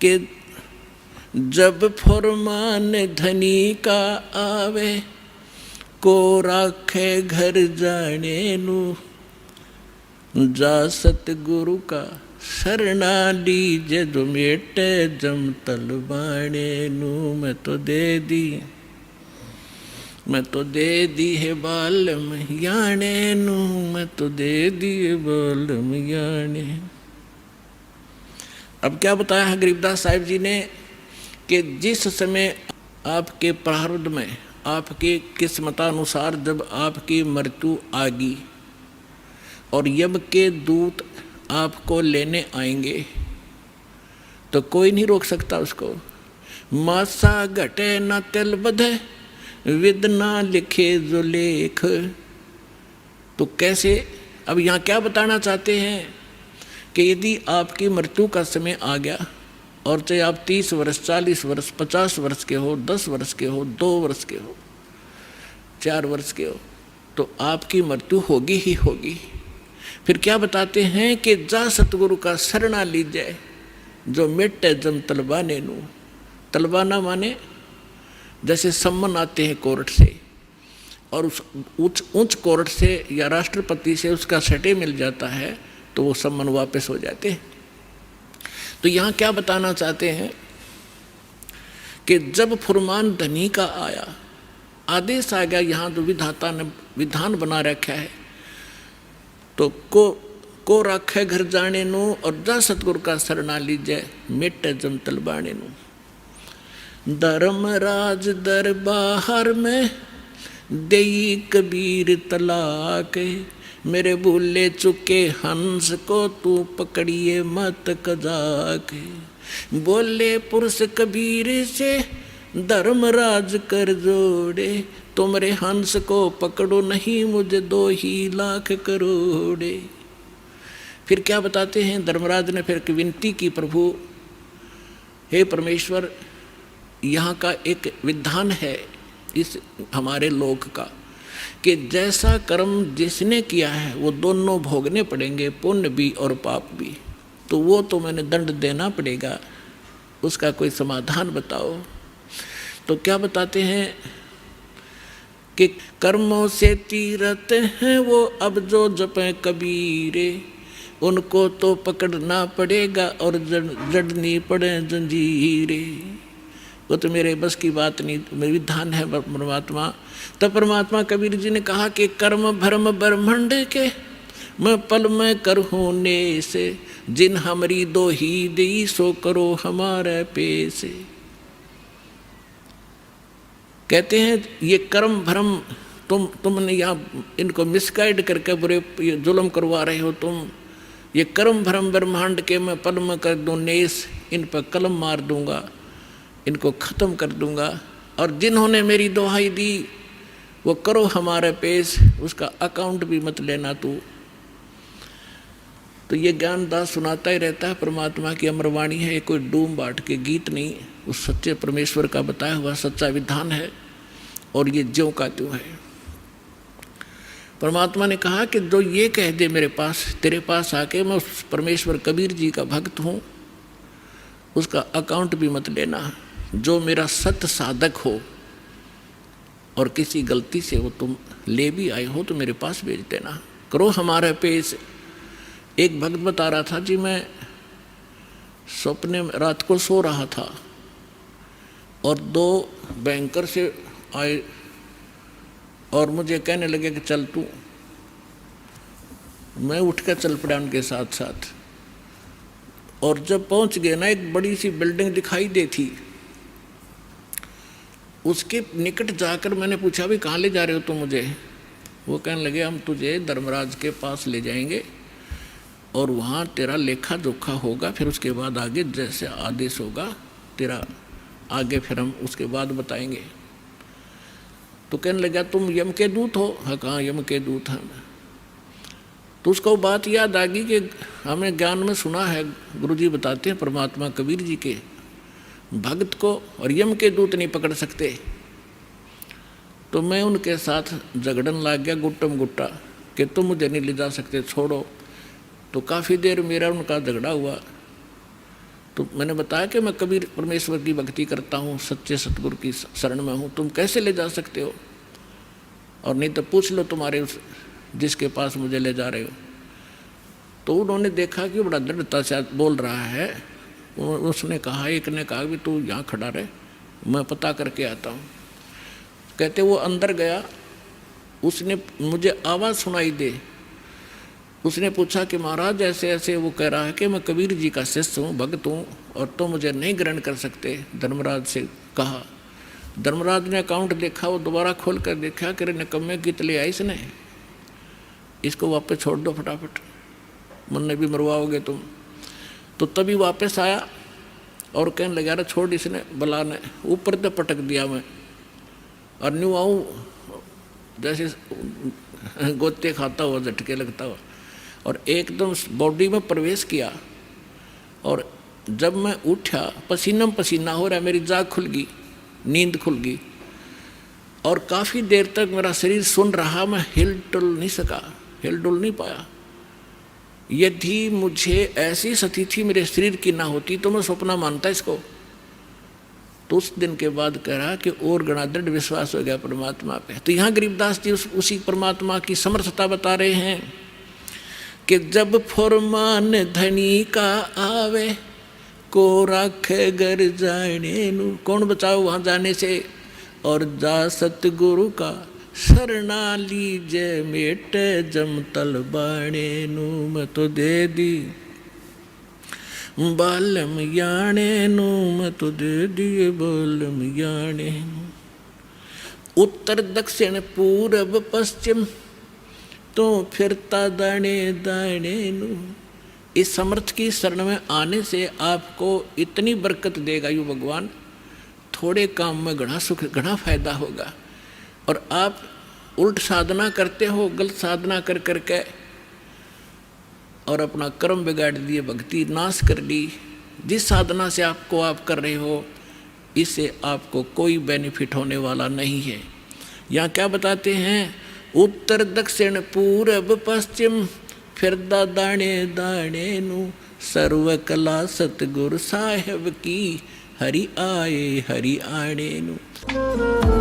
कि जब फरमान धनी का आवे, को राखे घर जाने नू, जा सतगुरु का शरणा लीजे, जो मेटे जम तलवाने नू। मैं तो दे दी है बालम याने नू, मैं तो दे दी है बालम याने। अब क्या बताया है गरीबदास साहिब जी ने कि जिस समय आपके प्रारब्ध में, आपके किस्मतानुसार जब आपकी मृत्यु आ गई और यम के दूत आपको लेने आएंगे, तो कोई नहीं रोक सकता उसको। मासा घटे न तिल बधे, विद ना लिखे जो लेख। तो कैसे, अब यहाँ क्या बताना चाहते हैं कि यदि आपकी मृत्यु का समय आ गया और चाहे आप 30 वर्ष, 40 वर्ष, 50 वर्ष के हो, 10 वर्ष के हो, 2 वर्ष के हो, 4 वर्ष के हो, तो आपकी मृत्यु होगी ही होगी। फिर क्या बताते हैं कि जा सतगुरु का शरणा लीजिए, जो मिटे जम तलबाने नू। तलबाना माने जैसे सम्मन आते हैं कोर्ट से, और उस उच्च कोर्ट से या राष्ट्रपति से उसका सटे मिल जाता है, तो वो सम्मन वापस हो जाते हैं। तो यहाँ क्या बताना चाहते हैं कि जब फुरमान धनी का आया, आदेश आ गया, यहाँ जो विधाता ने विधान बना रखा है, तो को राखे घर जाने नू, और जा सतगुरु का शरणा लीजिए, मिटे जम तलबाने नू। धर्मराज दरबार में देई कबीर तलाक, मेरे भूले चुके हंस को तू पकड़िए मत कजाक। बोले पुरुष कबीर से धर्मराज कर जोड़े, तुमरे हंस को पकड़ो नहीं मुझे 2 ही लाख करोड़े। फिर क्या बताते हैं, धर्मराज ने फिर विनती की, प्रभु हे परमेश्वर, यहाँ का एक विधान है इस हमारे लोक का कि जैसा कर्म जिसने किया है वो दोनों भोगने पड़ेंगे, पुण्य भी और पाप भी। तो वो तो मैंने दंड देना पड़ेगा, उसका कोई समाधान बताओ। तो क्या बताते हैं कि कर्मों से तीरथ हैं वो अब जो जपे कबीरे, उनको तो पकड़ना पड़ेगा और जड़नी पड़े जंजीरे। वो तो मेरे बस की बात नहीं, मेरी विधान है परमात्मा। तब परमात्मा कबीर जी ने कहा कि कर्म भरम ब्रह्मंड के, मैं पल में करहूँ ने से, जिन हमारी 2 ही दी सो करो हमारे पैसे। कहते हैं ये कर्म भ्रम तुमने यहाँ इनको मिसगाइड करके बुरे जुल्म करवा रहे हो तुम। ये कर्म भ्रम ब्रह्मांड के मैं पल में कर दूँ नेस, इन पर कलम मार दूंगा, इनको ख़त्म कर दूंगा। और जिन्होंने मेरी दुहाई दी वो करो हमारे पेश, उसका अकाउंट भी मत लेना तू। तो ये ज्ञानदास सुनाता ही रहता है, परमात्मा की अमरवाणी है, ये कोई डूम बाट के गीत नहीं, उस सच्चे परमेश्वर का बताया हुआ सच्चा विधान है, और ये ज्यों का त्यों है। परमात्मा ने कहा कि जो ये कह दे मेरे पास, तेरे पास आके मैं उस परमेश्वर कबीर जी का भक्त हूँ, उसका अकाउंट भी मत लेना। जो मेरा सत साधक हो और किसी गलती से वो तुम ले भी आए हो तो मेरे पास भेज देना, करो हमारे पेश। एक भक्त बता रहा था जी, मैं सपने में रात को सो रहा था और 2 बैंकर से आए और मुझे कहने लगे कि चल तू। मैं उठ कर चल पड़ा उनके साथ साथ, और जब पहुंच गए ना, एक बड़ी सी बिल्डिंग दिखाई दी थी। उसके निकट जाकर मैंने पूछा भी कहाँ ले जा रहे हो तुम मुझे? वो कहने लगे हम तुझे धर्मराज के पास ले जाएंगे और वहाँ तेरा लेखा जोखा होगा, फिर उसके बाद आगे जैसे आदेश होगा तेरा आगे फिर हम उसके बाद बताएंगे। तो कहने लगा तुम यम के दूत हो? हाँ, कहाँ यम के दूत हैं। तो उसको बात याद आ गई कि हमें ज्ञान में सुना है, गुरुजी बताते हैं परमात्मा कबीर जी के भक्त को और यम के दूत नहीं पकड़ सकते। तो मैं उनके साथ झगड़न लग गया गुट्टम गुट्टा कि तुम मुझे नहीं ले जा सकते, छोड़ो। तो काफ़ी देर मेरा उनका झगड़ा हुआ। तो मैंने बताया कि मैं कबीर परमेश्वर की भक्ति करता हूँ, सच्चे सतगुरु की शरण में हूँ, तुम कैसे ले जा सकते हो? और नहीं तो पूछ लो तुम्हारे उस जिसके पास मुझे ले जा रहे हो। तो उन्होंने देखा कि बड़ा दृढ़ता से बोल रहा है। उसने कहा, एक ने कहा कि तू यहाँ खड़ा रहे, मैं पता करके आता हूँ। कहते वो अंदर गया, उसने मुझे आवाज़ सुनाई दे। उसने पूछा कि महाराज ऐसे ऐसे, वो कह रहा है कि मैं कबीर जी का शिष्य हूँ, भक्त हूँ, और तो मुझे नहीं ग्रहण कर सकते। धर्मराज से कहा। धर्मराज ने अकाउंट देखा, वो दोबारा खोल कर देखा कि निकम्मे गीत ले आई इसने, इसको वापस छोड़ दो फटाफट, मुन्ने भी मरवाओगे तुम। तो तभी वापस आया और कहने लगा, अरे छोड़, इसने बला ने ऊपर तो पटक दिया मैं, और न्यू आऊँ जैसे गोते खाता हुआ, झटके लगता हुआ, और एकदम बॉडी में प्रवेश किया। और जब मैं उठा, पसीना पसीना हो रहा, मेरी जाग खुल गई, नींद खुल गई, और काफ़ी देर तक मेरा शरीर सुन रहा, मैं हिल डुल नहीं सका, हिल डुल नहीं पाया। यदि मुझे ऐसी स्थिति मेरे शरीर की ना होती तो मैं सपना मानता इसको। तो उस दिन के बाद कह रहा कि और गणा दृढ़ विश्वास हो गया परमात्मा पे। तो यहाँ गरीबदास जी उसी परमात्मा की समर्थता बता रहे हैं कि जब फरमान धनी का आवे, को राखे घर जाने नू, कौन बचाओ वहाँ जाने से, और जा सतगुरु का शरणा लीजे, मेट जम तल बाणे नू, मैं तो दे दी बालम याने नू, मैं तो दे दिए बालम याने नू। उत्तर दक्षिण पूरब पश्चिम तो फिरता दाने दाने नू। इस समर्थ की शरण में आने से आपको इतनी बरकत देगा यू भगवान, थोड़े काम में घना सुख, घना फायदा होगा। और आप उल्ट साधना करते हो, गलत साधना कर करके, और अपना कर्म बिगाड़ दिए, भक्ति नाश कर ली। जिस साधना से आपको आप कर रहे हो, इससे आपको कोई बेनिफिट होने वाला नहीं है। यहाँ क्या बताते हैं, उत्तर दक्षिण पूरब पश्चिम फिरदा दाने दाने नू, सर्व कला सतगुरु साहेब की, हरि आए हरि आने नू।